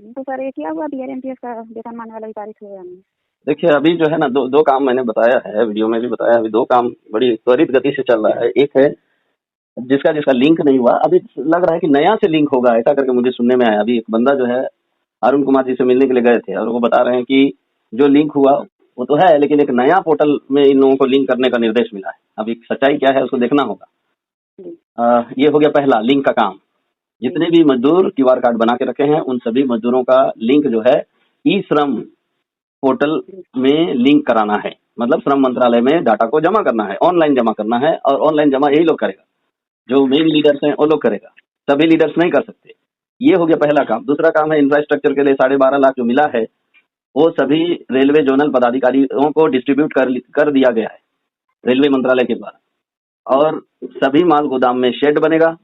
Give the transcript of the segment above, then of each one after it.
तो सर ये क्या हुआ BRMTS का वेतनमान वाला भी पारित हुआ या नहीं? देखिए अभी जो है ना दो काम मैंने बताया है, वीडियो में भी बताया, अभी दो काम बड़ी त्वरित गति से चल रहा है। एक है जिसका जिसका लिंक नहीं हुआ, अभी लग रहा है कि नया से लिंक होगा, ऐसा करके मुझे सुनने में आया। अभी एक बंदा जो है अरुण कुमार जी से मिलने के लिए गए थे और वो बता रहे हैं कि जो लिंक हुआ वो तो है, लेकिन एक नया पोर्टल में इन लोगों को लिंक करने का निर्देश मिला है। अभी सच्चाई क्या है उसको देखना होगा। जी ये हो गया पहला लिंक का काम। जितने भी मजदूर QR कार्ड बना के रखे हैं उन सभी मजदूरों का लिंक जो है ई श्रम पोर्टल में लिंक कराना है। मतलब श्रम मंत्रालय में डाटा को जमा करना है, ऑनलाइन जमा करना है, और ऑनलाइन जमा यही लोग करेगा, जो मेन लीडर्स हैं वो लोग करेगा, सभी लीडर्स नहीं कर सकते। ये हो गया पहला काम। दूसरा काम है इंफ्रास्ट्रक्चर के लिए 12.5 लाख जो मिला है वो सभी रेलवे जोनल पदाधिकारियों को डिस्ट्रीब्यूट कर दिया गया है रेलवे मंत्रालय के द्वारा। और सभी माल गोदाम में शेड बनेगा,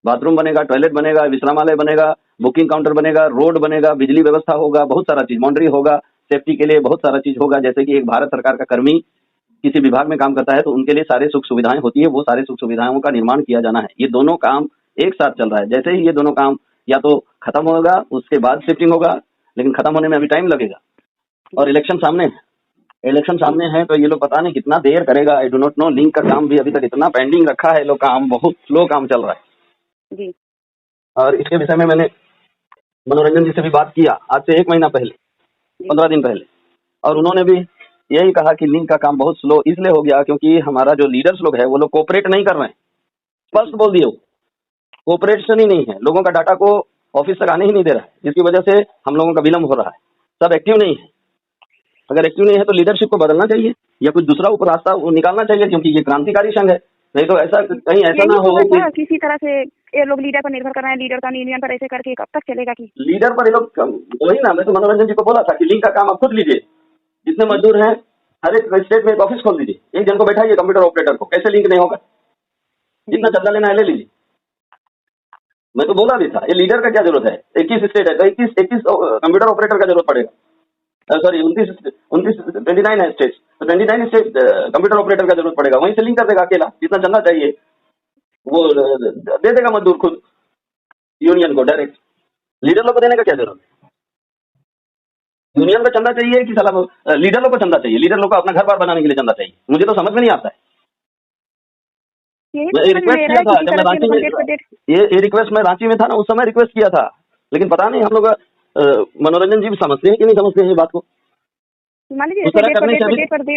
बाथरूम बनेगा, टॉयलेट बनेगा, विश्रामालय बनेगा, बुकिंग काउंटर बनेगा, रोड बनेगा, बिजली व्यवस्था होगा, बहुत सारा चीज, बाउंड्री होगा, सेफ्टी के लिए बहुत सारा चीज होगा। जैसे कि एक भारत सरकार का कर्मी किसी विभाग में काम करता है तो उनके लिए सारे सुख सुविधाएं होती है, वो सारे सुख सुविधाओं का निर्माण किया जाना है। ये दोनों काम एक साथ चल रहा है। जैसे ही ये दोनों काम या तो खत्म होगा उसके बाद शिफ्टिंग होगा, लेकिन खत्म होने में अभी टाइम लगेगा। और इलेक्शन सामने है तो ये लोग पता नहीं कितना देर करेगा, I do not know. Link का काम भी अभी तक इतना पेंडिंग रखा है, लोग काम बहुत स्लो काम चल रहा है जी। और इसके विषय में मैंने मनोरंजन जी से भी बात किया आज से 1 महीना पहले, 15 दिन पहले, और उन्होंने भी यही कहा कि लिंक का काम बहुत स्लो इसलिए हो गया क्योंकि हमारा जो लीडर्स लोग है वो लोग कोऑपरेट नहीं कर रहे हैं। स्पष्ट बोल दिए, कोऑपरेशन ही नहीं है, लोगों का डाटा को ऑफिस तक आने ही नहीं दे रहा है, जिसकी वजह से हम लोगों का विलम्ब हो रहा है। सब एक्टिव नहीं है। अगर एक्टिव नहीं है तो लीडरशिप को बदलना चाहिए या कुछ दूसरा ऊपर रास्ता निकालना चाहिए, क्योंकि ये क्रांतिकारी संघ है। नहीं तो ऐसा कहीं ऐसा ना हो कि किसी तरह से ये लोग लीडर पर निर्भर कर रहे हैं, लीडर का यूनियन पर ऐसे करके कब तक चलेगा? कि लीडर पर ये लोग वही ना, मैं तो मनोरंजन जी को बोला था कि लिंक का काम आप खुद लीजिए, जितने मजदूर हैं हर एक स्टेट में एक ऑफिस खोल दीजिए, एक जन को बैठाइए कंप्यूटर ऑपरेटर को, कैसे लिंक नहीं होगा? जितना चंदा लेना है ले लीजिए। मैं तो बोला भी था ये लीडर का क्या जरूरत है, 21 स्टेट है तो 21 कंप्यूटर ऑपरेटर का जरूरत पड़ेगा। सॉरी 29 है स्टेट, तो 29 स्टेट कंप्यूटर ऑपरेटर का जरूरत पड़ेगा। वहीं से लिंक कर देगा अकेला, जितना चंदा चाहिए वो दे देगा मजदूर खुद यूनियन को डायरेक्ट। लीडर लोग को देने का क्या जरूरत है? यूनियन का चंदा चाहिए कि साला लीडर लोग को चंदा चाहिए? लीडर लोग को अपना घर बार बनाने के लिए चंदा चाहिए, मुझे तो समझ में नहीं आता है। मैं रिक्वेस्ट किया था जब मैं रांची में, ये रिक्वेस्ट मैं रांची में था ना, उस समय रिक्वेस्ट किया था, लेकिन पता नहीं हम लोग मनोरंजन जी भी समझते हैं कि नहीं समझते हैं ये बात को। मान लीजिए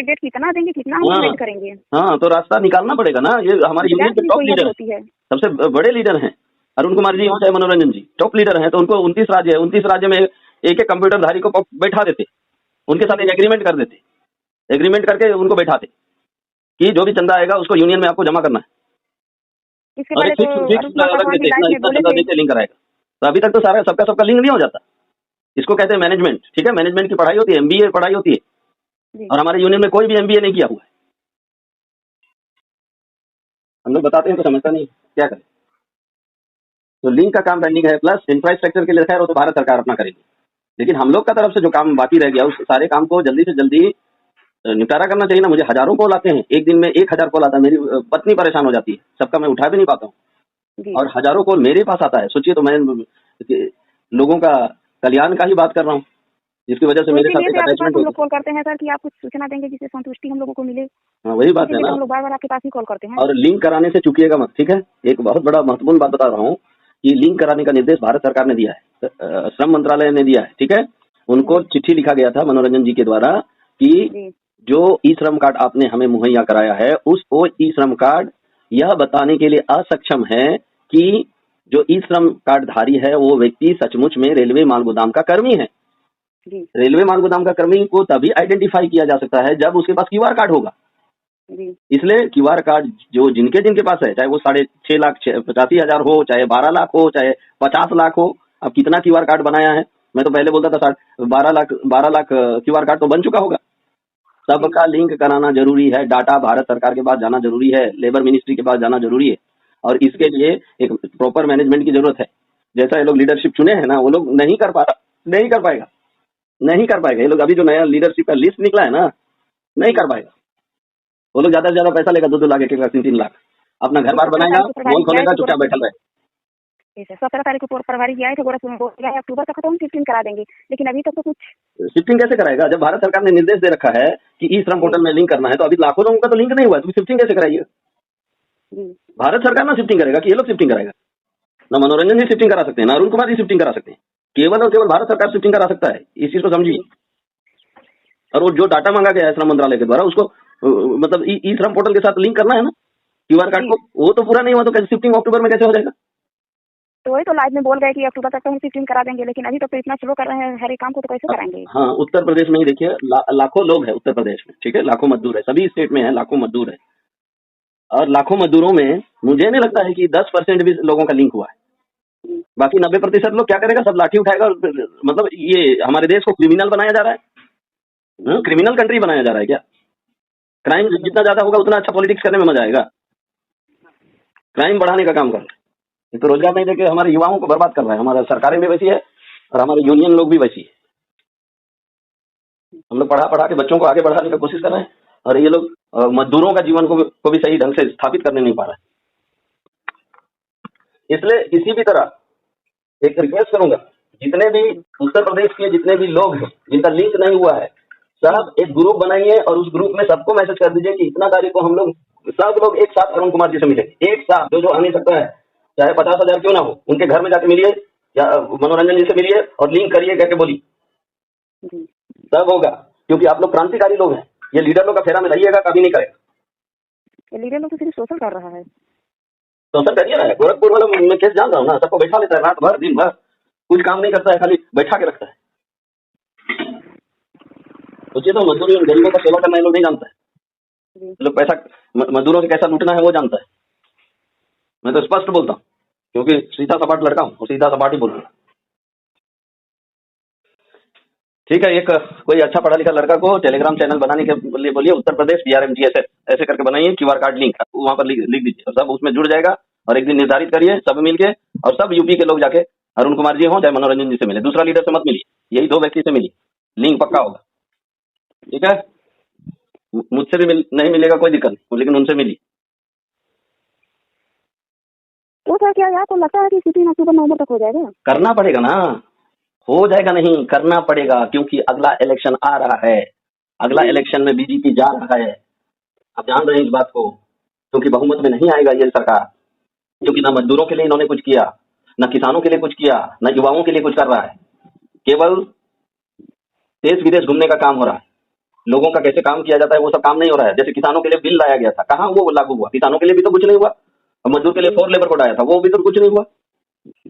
डेट कितना देंगे, कितना हम वेट करेंगे? हाँ तो रास्ता निकालना पड़ेगा ना। ये हमारे यूनियन के टॉप लीडर है, सबसे बड़े लीडर हैं, अरुण कुमार जी हो चाहे मनोरंजन जी, टॉप लीडर हैं। तो उनको 29 राज्य है, 29 राज्य में एक एक कंप्यूटरधारी को बैठा देते, उनके साथ एक एग्रीमेंट कर देते, एग्रीमेंट करके उनको बैठाते कि जो भी चंदा आएगा उसको यूनियन में आपको जमा करना है। और एक अलग देते, इतना चंदा देते लिंक कराएगा। तो अभी तक तो सारा सबका लिंक नहीं हो जाता। इसको कहते हैं मैनेजमेंट, ठीक है, मैनेजमेंट की पढ़ाई होती है, MBA पढ़ाई होती है, और हमारे यूनियन में कोई भी MBA नहीं किया हुआ है। हम लोग बताते हैं तो समझता नहीं, क्या करें। तो लिंक का काम पेंडिंग है, प्लस इंफ्रास्ट्रक्चर के लिए खैर वो तो भारत सरकार अपना करेगी, लेकिन हम लोग का तरफ से जो काम बाकी रह गया उस सारे काम को जल्दी से जल्दी निपटारा करना चाहिए ना। मुझे हजारों कॉल आते हैं, एक दिन में 1000 कॉल आता है, मेरी पत्नी परेशान हो जाती है, सबका मैं उठा भी नहीं पाता हूँ, और हजारों कॉल मेरे पास आता है। सोचिए, तो मैं लोगों का कल्याण का ही बात कर रहा हूँ, जिसकी वजह से मेरे साथ अटैचमेंट हम लोग कॉल करते हैं सर कि आप कुछ सूचना देंगे जिससे संतुष्टि हम लोगों को मिले। हाँ वही बात है ना, हम लोग बार बार आपके पास ही कॉल करते हैं। और लिंक कराने से चुकिएगा मत, ठीक है। एक बहुत बड़ा महत्वपूर्ण बात बता रहा हूँ कि लिंक कराने का निर्देश भारत सरकार ने दिया है, श्रम मंत्रालय ने दिया है, ठीक है। उनको चिट्ठी लिखा गया था मनोरंजन जी के द्वारा कि जो ई श्रम कार्ड आपने हमें मुहैया कराया है वो ई श्रम कार्ड यह बताने के लिए असक्षम है कि जो ई श्रम कार्ड धारी है वो व्यक्ति सचमुच में रेलवे माल गोदाम का कर्मी है। रेलवे माल गोदाम का कर्मी को तभी आइडेंटिफाई किया जा सकता है जब उसके पास QR कार्ड होगा। इसलिए QR कार्ड जो जिनके पास है, चाहे वो 6,85,000 हो, चाहे 12 लाख हो, चाहे 50 लाख हो, अब कितना QR कार्ड बनाया है? मैं तो पहले बोलता था 12 लाख QR कार्ड तो बन चुका होगा। सबका लिंक कराना जरूरी है, डाटा भारत सरकार के पास जाना जरूरी है, लेबर मिनिस्ट्री के पास जाना जरूरी है, और इसके लिए एक प्रॉपर मैनेजमेंट की जरूरत है। जैसा ये लोग लीडरशिप चुने हैं ना, वो लोग नहीं कर पाएगा। ये लोग अभी जो नया लीडरशिप का लिस्ट निकला है ना, नहीं कर पाएगा। वो लोग ज्यादा से ज्यादा पैसा लेगा, 2-2 लाख, 1-1 लाख, 3-3 लाख, अपना घर बार बनाएगा, मॉल खोलेगा, चुपचाप बैठा रहे। ठीक है, 17 तारीख को प्रभारी जी आए थे, गोरखपुर में बोल गया अक्टूबर तक तो हम शिफ्टिंग करा देंगे, लेकिन अभी तक तो कुछ। शिफ्टिंग कैसे कराएगा जब भारत सरकार ने निर्देश दे रखा है कि ई श्रम पोर्टल में लिंक करना है, तो अभी लाखों लोगों का तो लिंक नहीं हुआ है, तो शिफ्टिंग कैसे कराइए? जी भारत सरकार ना शिफ्टिंग करेगा कि ये लोग शिफ्टिंग कराएगा? ना मनोरंजन जी शिफ्टिंग करा सकते हैं, ना अरुण कुमार जी शिफ्टिंग करा सकते हैं, केवल और केवल भारत सरकार शिफ्टिंग करा सकता है, इस चीज को समझिए। और वो जो डाटा मांगा गया है श्रम मंत्रालय के द्वारा, उसको मतलब ई श्रम पोर्टल के साथ लिंक करना है ना, क्यूआर कार्ड को, वो तो पूरा नहीं हुआ तो कैसे शिफ्टिंग अक्टूबर में कैसे हो जाएगा? तो वही तो लाइव में बोल गए कि अक्टूबर तक तो हम शिफ्टिंग करा देंगे, लेकिन अभी तक तो इतना स्लो कर रहे हैं, हर एक काम को तो कैसे कराएंगे? हाँ, उत्तर प्रदेश में ही देखिए लाखों लोग हैं उत्तर प्रदेश में, ठीक है, लाखों मजदूर है, सभी स्टेट में है लाखों मजदूर है, और लाखों मजदूरों में मुझे नहीं लगता है कि 10% भी लोगों का लिंक हुआ है। बाकी 90% लोग क्या करेगा, सब लाठी उठाएगा और मतलब ये हमारे देश को क्रिमिनल बनाया जा रहा है, क्रिमिनल कंट्री बनाया जा रहा है क्या? क्राइम जितना ज्यादा होगा उतना अच्छा पॉलिटिक्स करने में मजा आएगा, क्राइम बढ़ाने का काम कर रहे हैं। ये तो रोजगार नहीं देके हमारे युवाओं को बर्बाद कर रहा है, हमारा सरकारें भी वैसी है और हमारे यूनियन लोग भी वैसी है। हम लोग पढ़ा पढ़ा के बच्चों को आगे बढ़ाने की कोशिश कर रहे हैं, और ये लोग मजदूरों का जीवन को भी सही ढंग से स्थापित करने नहीं पा रहे हैं। इसलिए किसी भी तरह एक रिक्वेस्ट करूंगा, जितने भी उत्तर प्रदेश के जितने भी लोग हैं जिनका लिंक नहीं हुआ है, सब एक ग्रुप बनाइए और उस ग्रुप में सबको मैसेज कर दीजिए कि इतना तारीख को हम लोग सब लोग एक साथ अरुण कुमार जी से मिलेंगे, एक साथ, जो आ नहीं सकता है, चाहे 50,000 क्यों ना हो, उनके घर में जाके मिलिए या मनोरंजन जी से मिलिए और लिंक करिए करके बोलिए, सब होगा। क्योंकि आप लोग क्रांतिकारी लोग हैं, ये लीडर लोग का फेरा में रहिएगा, कभी नहीं करेगा। ये लीडर लोग तो सिर्फ शोषण कर रहा है। शोषण करिए ना, गोरखपुर वाला मैं केस जान रहा हूँ ना, सबको बैठा लेता है रात भर दिन भर, कुछ काम नहीं करता है, खाली बैठा के रखता है। सोचिए तो, मजदूरी और गरीबों का सेवा करना ये लोग नहीं जानता है, लोग पैसा मजदूरों से कैसा लूटना है वो जानता है। मैं तो स्पष्ट बोलता हूँ, क्योंकि सीधा सपाट लड़का हूँ और सीधा सपाट ही बोलूंगा। ठीक है, एक कोई अच्छा पढ़ा लिखा लड़का को टेलीग्राम चैनल बनाने के लिए बोलिए, उत्तर प्रदेश BRMGSS ऐसे करके बनाइए, क्यूआर कार्ड लिंक वहां पर लिख दीजिए और सब उसमें जुड़ जाएगा। और एक दिन निर्धारित करिए सब मिलके, और सब यूपी के लोग जाके अरुण कुमार जी हो चाहे मनोरंजन जी से मिले, दूसरा लीडर से मत मिलिए, यही 2 व्यक्ति से मिलिए, लिंक पक्का होगा। ठीक है, मुझसे भी नहीं मिलेगा कोई दिक्कत नहीं, लेकिन उनसे मिलिए। तो सर क्या आपको लगता है कि शिफ्टिंग अक्टूबर नवंबर तक हो जाएगा? करना पड़ेगा ना, हो जाएगा नहीं, करना पड़ेगा, क्योंकि अगला इलेक्शन आ रहा है, अगला इलेक्शन में बीजेपी जा रहा है, आप जान रहे हैं इस बात को, क्योंकि बहुमत में नहीं आएगा ये सरकार, क्योंकि ना मजदूरों के लिए इन्होंने कुछ किया, ना किसानों के लिए कुछ किया, ना युवाओं के लिए कुछ कर रहा है, केवल देश विदेश घूमने का काम हो रहा है। लोगों का कैसे काम किया जाता है वो सब काम नहीं हो रहा है। जैसे किसानों के लिए बिल लाया गया था, कहाँ वो लागू हुआ? किसानों के लिए भी तो कुछ नहीं हुआ। और मजदूर के लिए 4 लेबर कोड आया था, वो भी तो कुछ नहीं हुआ।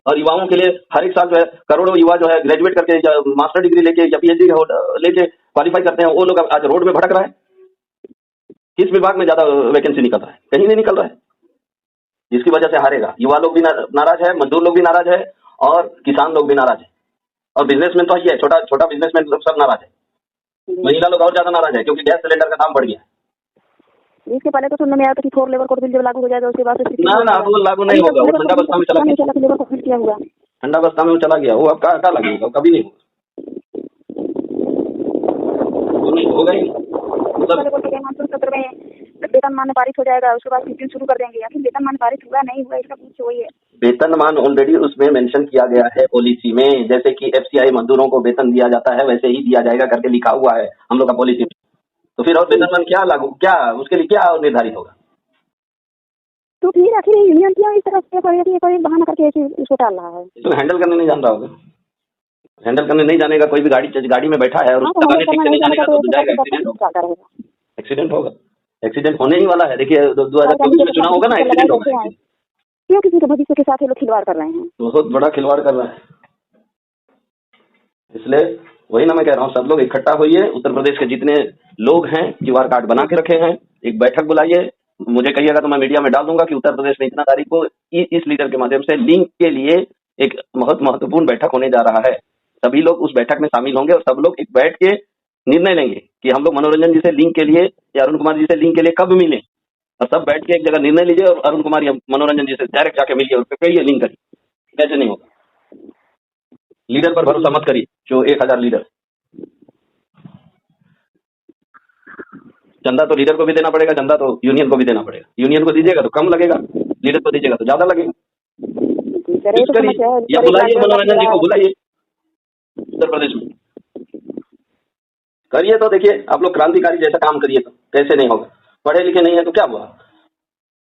और युवाओं के लिए हर एक साल जो है करोड़ों युवा जो है ग्रेजुएट करके या मास्टर डिग्री लेके या PhD लेके क्वालिफाई करते हैं, वो लोग आज रोड में भटक रहा है। किस विभाग में ज्यादा वैकेंसी निकल रहा है? कहीं नहीं निकल रहा है, जिसकी वजह से हारेगा। युवा लोग भी नाराज है, मजदूर लोग भी नाराज है, और किसान लोग भी नाराज है, और बिजनेसमैन तो ही है, छोटा छोटा बिजनेसमैन लोग सब नाराज है। महिला लोग और ज्यादा नाराज है, क्योंकि गैस सिलेंडर का दाम बढ़ गया। इसके पहले तो सुनने में आया था कि 4 लेबर कोड बिल जब लागू हो जाएगा उसके बाद ना वो लागू नहीं होगा, वो ठंडा बस्ता में चला गया, लेबर कोड बिल क्या हुआ? ठंडा बस्ता में वो चला गया, वो अब क्या लगेगा, कभी नहीं होगा ही। सत्र में वेतनमान पारित हो जाएगा, उसके बाद शिफ्टिंग शुरू कर देंगे, या फिर वेतनमान पारित हुआ नहीं हुआ इसका कुछ वही है। वेतनमान ऑलरेडी उसमें मेंशन किया गया है पॉलिसी में, जैसे कि FCI मजदूरों को वेतन दिया जाता है वैसे ही दिया जाएगा करके लिखा हुआ है हम लोग का पॉलिसी में। तो फिर और वेतनमान क्या लागू, क्या उसके लिए क्या निर्धारित होगा? तो फिर आखिर यूनियन क्यों इस तरह से कोई बहाना करके इसको टाल रहा है? इसको हैंडल करने नहीं जान रहा होगा, हैंडल करने नहीं जानेगा। कोई भी गाड़ी में बैठा है और उसको ठीक से नहीं जानेगा तो जाएगा, एक्सीडेंट होगा, एक्सीडेंट होने ही वाला है। देखिए 2024 में चुनाव होगा ना, एक्सीडेंट होगा। क्यों किसी के भविष्य के साथ ये लोग खिलवाड़ कर रहे हैं? बहुत बड़ा खिलवाड़ कर रहा है। इसलिए वही ना मैं कह रहा हूँ, सब लोग इकट्ठा होइए, उत्तर प्रदेश के जितने लोग हैं क्यूआर कार्ड बना के रखे हैं, एक बैठक बुलाइए, मुझे कहिएगा तो मैं मीडिया में डाल दूंगा कि उत्तर प्रदेश में इतना तारीख को इस लीडर के माध्यम से लिंक के लिए एक बहुत महत्वपूर्ण बैठक होने जा रहा है। सभी लोग उस बैठक में शामिल होंगे और सब लोग एक बैठ के निर्णय लेंगे कि हम लोग मनोरंजन जी से लिंक के लिए या अरुण कुमार जी से लिंक के लिए कब मिले, और सब बैठ के एक जगह निर्णय लीजिए और अरुण कुमार या मनोरंजन जी से डायरेक्ट जाके मिलिए और कहिए लिंक करिए। कैसे नहीं होगा? लीडर पर भरोसा मत करिए, जो 1000 लीडर। चंदा तो लीडर को भी देना पड़ेगा, चंदा तो यूनियन को भी देना पड़ेगा। यूनियन को दीजिएगा तो कम लगेगा, लीडर को दीजिएगा तो ज्यादा लगेगा। सर ये फिक्स तो करिए समस्या है या सर, एक बुलाइए लाख मनोरंजन जी रहा को, है। बुलाइए उत्तर प्रदेश में करिए। तो देखिए आप लोग क्रांतिकारी जैसा काम करिए तो कैसे नहीं होगा। पढ़े लिखे नहीं है तो क्या हुआ?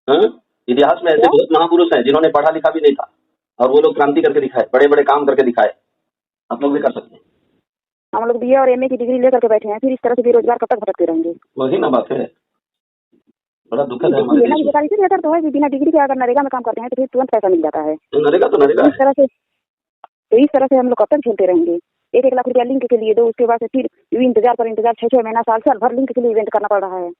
हाँ? इतिहास में ऐसे क्या बहुत महापुरुष हैं जिन्होंने पढ़ा लिखा भी नहीं था और वो लोग क्रांति करके दिखाए, बड़े बड़े काम करके दिखाए। आप लोग भी कर सकते हैं। हम लोग बीए और एमए की डिग्री लेकर के बैठे हैं, फिर इस तरह से बेरोजगार कब तक भटकते रहेंगे? वही ना बात है, बड़ा दुखद है डिग्री हमारे लेना देश भी में। बेकार, इसे बेहतर तो है कि बिना डिग्री के अगर नरेगा में काम करते हैं तो फिर तुरंत पैसा मिल जाता है। तो नरेगा तो नरेगा इस तरह से हम लोग कब तक झेलते रहेंगे? 1-1 लाख रुपया लिंक के लिए दो, उसके बाद से फिर इंतजार 6-6 महीना साल भर लिंक के लिए इवेंट करना पड़ रहा है।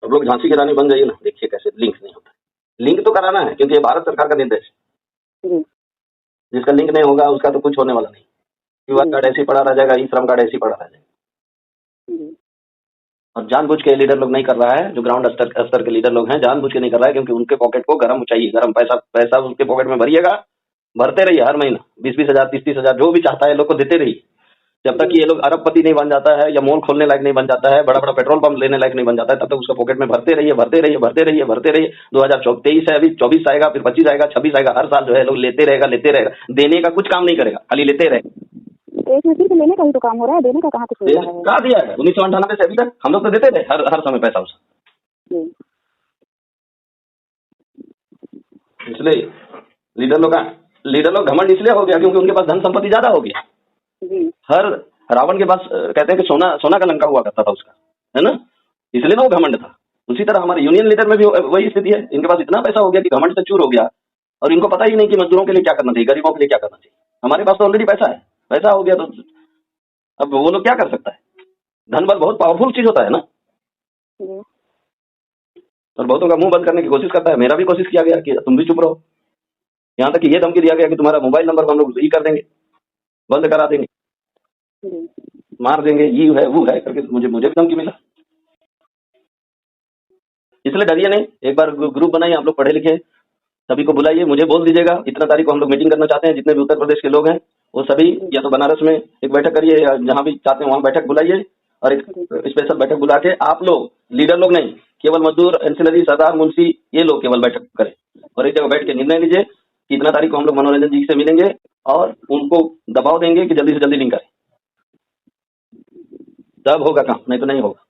अब लोग झांसी की रानी बन जाइए ना, देखिए कैसे लिंक नहीं होता। लिंक तो कराना है क्योंकि ये भारत सरकार का निर्देश है। जी जिसका लिंक नहीं होगा उसका तो कुछ होने वाला नहीं। क्यूआर कार्ड ऐसे ही पड़ा रह जाएगा, ई श्रम कार्ड ऐसे ही पड़ा रह जाएगा। जी और जानबूझ के लीडर लोग नहीं कर रहा है, जो ग्राउंड स्तर के लीडर लोग हैं जानबूझ के नहीं कर रहा है, क्योंकि उनके पॉकेट को गर्म चाहिए। गर्म पैसा उनके पॉकेट में भरिएगा, भरते रहिए हर महीना 20-20 हजार 30-30 हजार जो भी चाहता है लोग को देते रहिए। जब तक ये लोग अरबपति नहीं बन जाता है या मॉल खोलने लायक नहीं बन जाता है, बड़ा बड़ा पेट्रोल पंप लेने लायक नहीं बन जाता है, तब तक उसका पॉकेट में भरते रहिए भरते रहिए भरते रहिए भरते रहिए। 2023 है, अभी 24 आएगा, फिर 25 आएगा, 26 आएगा, हर साल जो है लोग लेते रहेगा। देने का कुछ काम नहीं करेगा, खाली लेते रहेगा। तो इसमें सिर्फ लेने का ही तो काम हो रहा है, देने का कहाँ कुछ हो रहा है? कहा दिया है 1998 से अभी तक हम लोग तो देते थे हर समय पैसा उसा। जी इसलिए लीडर लोग घमंड इसलिए हो गया क्योंकि उनके पास धन संपत्ति ज्यादा हो गया। जी हर रावण के पास कहते हैं कि सोना का लंका हुआ करता था उसका, है ना, इसलिए ना वो घमंड था। उसी तरह हमारे यूनियन लीडर में भी वही स्थिति है। इनके पास इतना पैसा हो गया कि घमंड से चूर हो गया और इनको पता ही नहीं कि मजदूरों के लिए क्या करना चाहिए, गरीबों के लिए क्या करना चाहिए। हमारे पास तो ऑलरेडी पैसा हो गया, तो अब वो लोग क्या कर सकता है। धन बल बहुत पावरफुल चीज होता है ना, जी और बहुतों का मुंह बंद करने की कोशिश करता है। मेरा भी कोशिश किया गया कि तुम भी चुप रहो, यहाँ तक कि ये धमकी दिया गया कि तुम्हारा मोबाइल नंबर हम लोग कर देंगे, बंद करा देंगे, जी मार देंगे, ये है वो है करके मुझे भी धमकी मिला। इसलिए डरिए नहीं, एक बार ग्रुप बनाइए, आप लोग पढ़े लिखे सभी को बुलाइए, मुझे बोल दीजिएगा इतना तारीख को हम लोग मीटिंग करना चाहते हैं। जितने भी उत्तर प्रदेश के लोग हैं वो सभी या तो बनारस में एक बैठक करिए या जहाँ भी चाहते हैं वहाँ बैठक बुलाइए, और एक स्पेशल बैठक बुला के आप लोग लीडर लोग नहीं, केवल मजदूर, एंसिलरी, सरदार, मुंशी, ये लोग केवल बैठक करें और एक जगह बैठ के निर्णय लीजिए कि इतना तारीख को हम लोग मनोरंजन जी से मिलेंगे और उनको दबाव देंगे कि जल्दी से जल्दी लिंक करें। तब होगा काम, नहीं तो नहीं होगा।